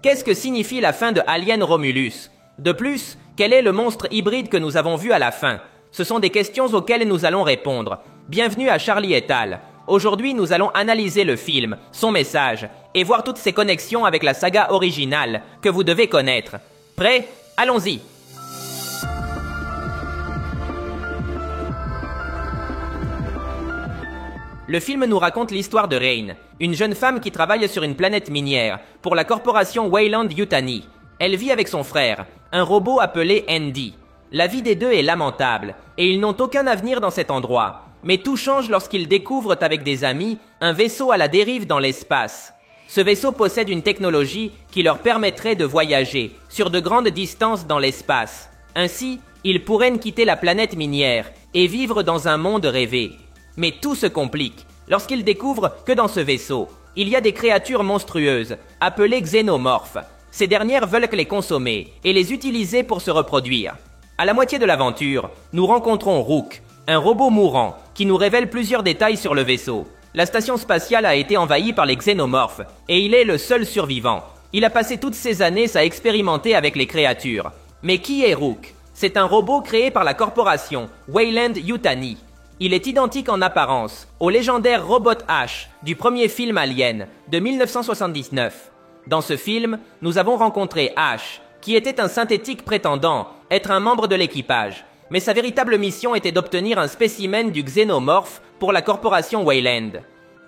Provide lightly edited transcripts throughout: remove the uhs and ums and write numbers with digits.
Qu'est-ce que signifie la fin de Alien Romulus? De plus, quel est le monstre hybride que nous avons vu à la fin? Ce sont des questions auxquelles nous allons répondre. Bienvenue à Charlie et Al. Aujourd'hui, nous allons analyser le film, son message, et voir toutes ses connexions avec la saga originale que vous devez connaître. Prêt? Allons-y! Le film nous raconte l'histoire de Rain, une jeune femme qui travaille sur une planète minière pour la corporation Weyland-Yutani. Elle vit avec son frère, un robot appelé Andy. La vie des deux est lamentable, et ils n'ont aucun avenir dans cet endroit. Mais tout change lorsqu'ils découvrent avec des amis un vaisseau à la dérive dans l'espace. Ce vaisseau possède une technologie qui leur permettrait de voyager sur de grandes distances dans l'espace. Ainsi, ils pourraient quitter la planète minière et vivre dans un monde rêvé. Mais tout se complique lorsqu'ils découvrent que dans ce vaisseau, il y a des créatures monstrueuses, appelées xénomorphes. Ces dernières veulent les consommer et les utiliser pour se reproduire. À la moitié de l'aventure, nous rencontrons Rook, un robot mourant qui nous révèle plusieurs détails sur le vaisseau. La station spatiale a été envahie par les xénomorphes et il est le seul survivant. Il a passé toutes ces années à expérimenter avec les créatures. Mais qui est Rook? C'est un robot créé par la corporation Weyland-Yutani. Il est identique en apparence au légendaire Robot H du premier film Alien de 1979. Dans ce film, nous avons rencontré H, qui était un synthétique prétendant être un membre de l'équipage. Mais sa véritable mission était d'obtenir un spécimen du xénomorphe pour la corporation Weyland.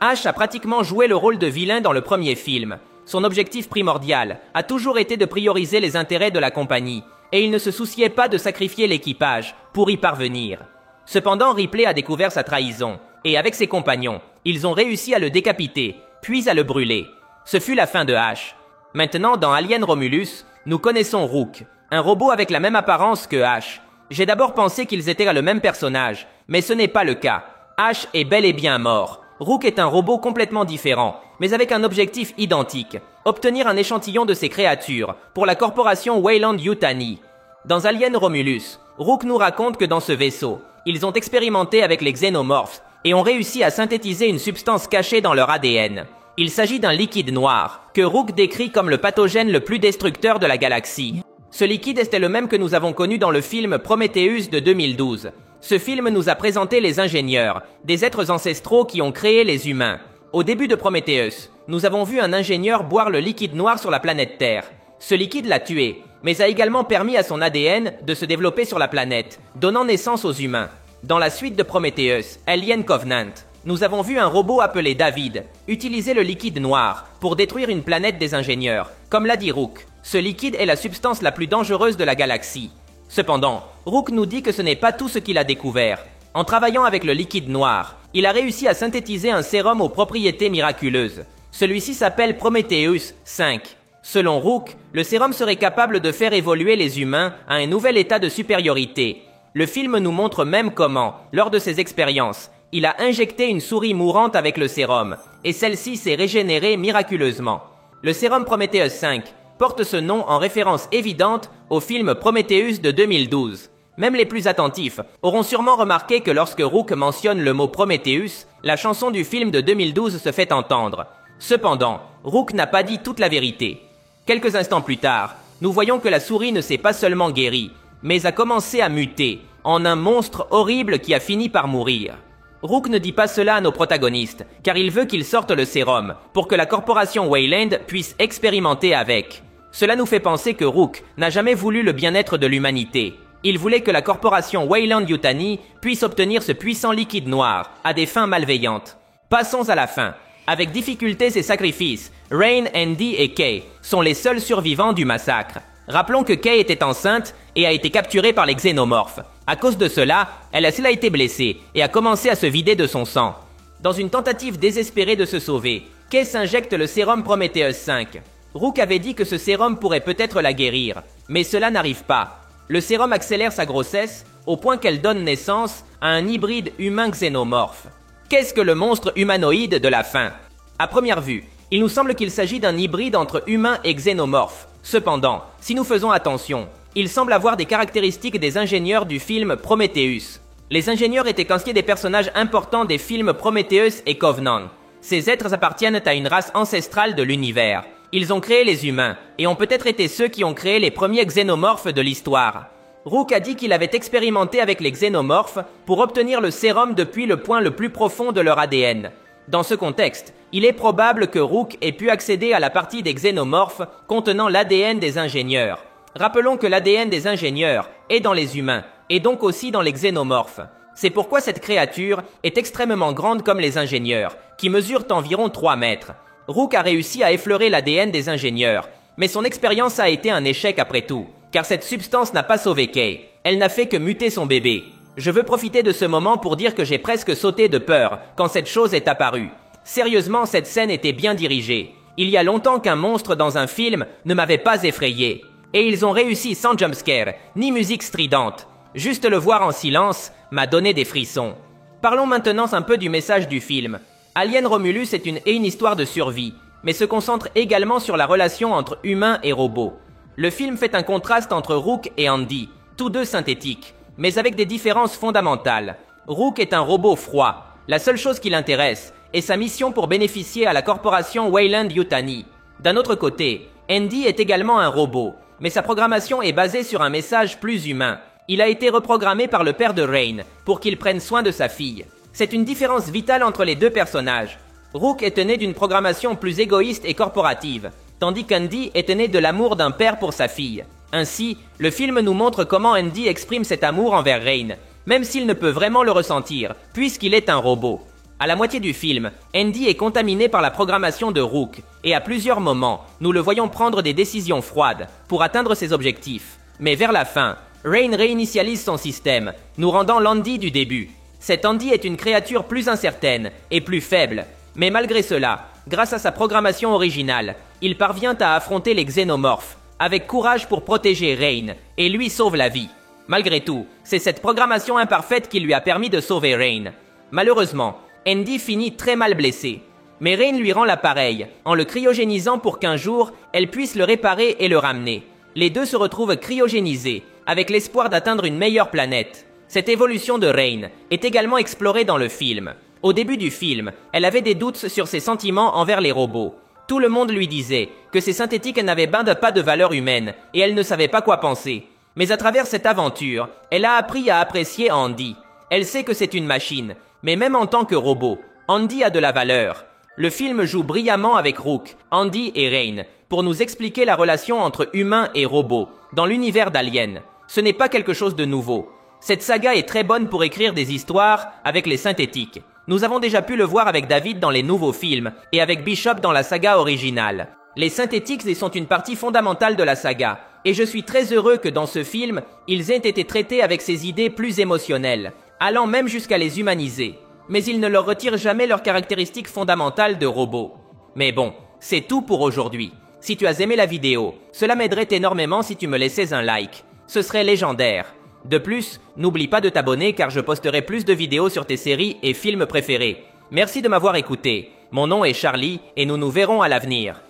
H a pratiquement joué le rôle de vilain dans le premier film. Son objectif primordial a toujours été de prioriser les intérêts de la compagnie, et il ne se souciait pas de sacrifier l'équipage pour y parvenir. Cependant, Ripley a découvert sa trahison, et avec ses compagnons, ils ont réussi à le décapiter, puis à le brûler. Ce fut la fin de H. Maintenant, dans Alien Romulus, nous connaissons Rook, un robot avec la même apparence que H. J'ai d'abord pensé qu'ils étaient le même personnage, mais ce n'est pas le cas. H est bel et bien mort. Rook est un robot complètement différent, mais avec un objectif identique, obtenir un échantillon de ces créatures pour la corporation Weyland-Yutani. Dans Alien Romulus, Rook nous raconte que dans ce vaisseau, ils ont expérimenté avec les xénomorphes et ont réussi à synthétiser une substance cachée dans leur ADN. Il s'agit d'un liquide noir, que Rook décrit comme le pathogène le plus destructeur de la galaxie. Ce liquide était le même que nous avons connu dans le film Prometheus de 2012. Ce film nous a présenté les ingénieurs, des êtres ancestraux qui ont créé les humains. Au début de Prometheus, nous avons vu un ingénieur boire le liquide noir sur la planète Terre. Ce liquide l'a tué, mais a également permis à son ADN de se développer sur la planète, donnant naissance aux humains. Dans la suite de Prometheus, Alien Covenant, nous avons vu un robot appelé David utiliser le liquide noir pour détruire une planète des ingénieurs. Comme l'a dit Rook, ce liquide est la substance la plus dangereuse de la galaxie. Cependant, Rook nous dit que ce n'est pas tout ce qu'il a découvert. En travaillant avec le liquide noir, il a réussi à synthétiser un sérum aux propriétés miraculeuses. Celui-ci s'appelle Prometheus 5. Selon Rook, le sérum serait capable de faire évoluer les humains à un nouvel état de supériorité. Le film nous montre même comment, lors de ses expériences, il a injecté une souris mourante avec le sérum, et celle-ci s'est régénérée miraculeusement. Le sérum Prometheus 5 porte ce nom en référence évidente au film Prometheus de 2012. Même les plus attentifs auront sûrement remarqué que lorsque Rook mentionne le mot Prometheus, la chanson du film de 2012 se fait entendre. Cependant, Rook n'a pas dit toute la vérité. Quelques instants plus tard, nous voyons que la souris ne s'est pas seulement guérie, mais a commencé à muter en un monstre horrible qui a fini par mourir. Rook ne dit pas cela à nos protagonistes, car il veut qu'ils sortent le sérum, pour que la corporation Weyland puisse expérimenter avec. Cela nous fait penser que Rook n'a jamais voulu le bien-être de l'humanité. Il voulait que la corporation Weyland-Yutani puisse obtenir ce puissant liquide noir, à des fins malveillantes. Passons à la fin. Avec difficultés et sacrifices, Rain, Andy et Kay sont les seuls survivants du massacre. Rappelons que Kay était enceinte et a été capturée par les xénomorphes. À cause de cela, elle a été blessée et a commencé à se vider de son sang. Dans une tentative désespérée de se sauver, Kay s'injecte le sérum Prometheus 5. Rook avait dit que ce sérum pourrait peut-être la guérir, mais cela n'arrive pas. Le sérum accélère sa grossesse au point qu'elle donne naissance à un hybride humain-xénomorphe. Qu'est-ce que le monstre humanoïde de la fin? À première vue, il nous semble qu'il s'agit d'un hybride entre humain et xénomorphe. Cependant, si nous faisons attention, il semble avoir des caractéristiques des ingénieurs du film Prometheus. Les ingénieurs étaient considérés des personnages importants des films Prometheus et Covenant. Ces êtres appartiennent à une race ancestrale de l'univers. Ils ont créé les humains, et ont peut-être été ceux qui ont créé les premiers xénomorphes de l'histoire. Rook a dit qu'il avait expérimenté avec les xénomorphes pour obtenir le sérum depuis le point le plus profond de leur ADN. Dans ce contexte, il est probable que Rook ait pu accéder à la partie des xénomorphes contenant l'ADN des ingénieurs. Rappelons que l'ADN des ingénieurs est dans les humains, et donc aussi dans les xénomorphes. C'est pourquoi cette créature est extrêmement grande comme les ingénieurs, qui mesurent environ 3 mètres. Rook a réussi à effleurer l'ADN des ingénieurs, mais son expérience a été un échec après tout, car cette substance n'a pas sauvé Kay. Elle n'a fait que muter son bébé. Je veux profiter de ce moment pour dire que j'ai presque sauté de peur quand cette chose est apparue. Sérieusement, cette scène était bien dirigée. Il y a longtemps qu'un monstre dans un film ne m'avait pas effrayé. Et ils ont réussi sans jumpscare, ni musique stridente. Juste le voir en silence m'a donné des frissons. Parlons maintenant un peu du message du film. Alien Romulus est une histoire de survie, mais se concentre également sur la relation entre humains et robots. Le film fait un contraste entre Rook et Andy, tous deux synthétiques, mais avec des différences fondamentales. Rook est un robot froid. La seule chose qui l'intéresse est sa mission pour bénéficier à la corporation Weyland-Yutani. D'un autre côté, Andy est également un robot, mais sa programmation est basée sur un message plus humain. Il a été reprogrammé par le père de Rain pour qu'il prenne soin de sa fille. C'est une différence vitale entre les deux personnages. Rook est né d'une programmation plus égoïste et corporative, tandis qu'Andy est né de l'amour d'un père pour sa fille. Ainsi, le film nous montre comment Andy exprime cet amour envers Rain, même s'il ne peut vraiment le ressentir, puisqu'il est un robot. À la moitié du film, Andy est contaminé par la programmation de Rook, et à plusieurs moments, nous le voyons prendre des décisions froides pour atteindre ses objectifs. Mais vers la fin, Rain réinitialise son système, nous rendant l'Andy du début. Cet Andy est une créature plus incertaine et plus faible, mais malgré cela, grâce à sa programmation originale, il parvient à affronter les xénomorphes, avec courage pour protéger Rain, et lui sauve la vie. Malgré tout, c'est cette programmation imparfaite qui lui a permis de sauver Rain. Malheureusement, Andy finit très mal blessé, mais Rain lui rend l'appareil, en le cryogénisant pour qu'un jour, elle puisse le réparer et le ramener. Les deux se retrouvent cryogénisés, avec l'espoir d'atteindre une meilleure planète. Cette évolution de Rain est également explorée dans le film. Au début du film, elle avait des doutes sur ses sentiments envers les robots. Tout le monde lui disait que ces synthétiques n'avaient pas de valeur humaine et elle ne savait pas quoi penser. Mais à travers cette aventure, elle a appris à apprécier Andy. Elle sait que c'est une machine, mais même en tant que robot, Andy a de la valeur. Le film joue brillamment avec Rook, Andy et Rain pour nous expliquer la relation entre humains et robots dans l'univers d'Alien. Ce n'est pas quelque chose de nouveau. Cette saga est très bonne pour écrire des histoires avec les synthétiques. Nous avons déjà pu le voir avec David dans les nouveaux films et avec Bishop dans la saga originale. Les synthétiques sont une partie fondamentale de la saga, et je suis très heureux que dans ce film, ils aient été traités avec ces idées plus émotionnelles, allant même jusqu'à les humaniser. Mais ils ne leur retirent jamais leurs caractéristiques fondamentales de robots. Mais bon, c'est tout pour aujourd'hui. Si tu as aimé la vidéo, cela m'aiderait énormément si tu me laissais un like. Ce serait légendaire. De plus, n'oublie pas de t'abonner car je posterai plus de vidéos sur tes séries et films préférés. Merci de m'avoir écouté. Mon nom est Charlie et nous nous verrons à l'avenir.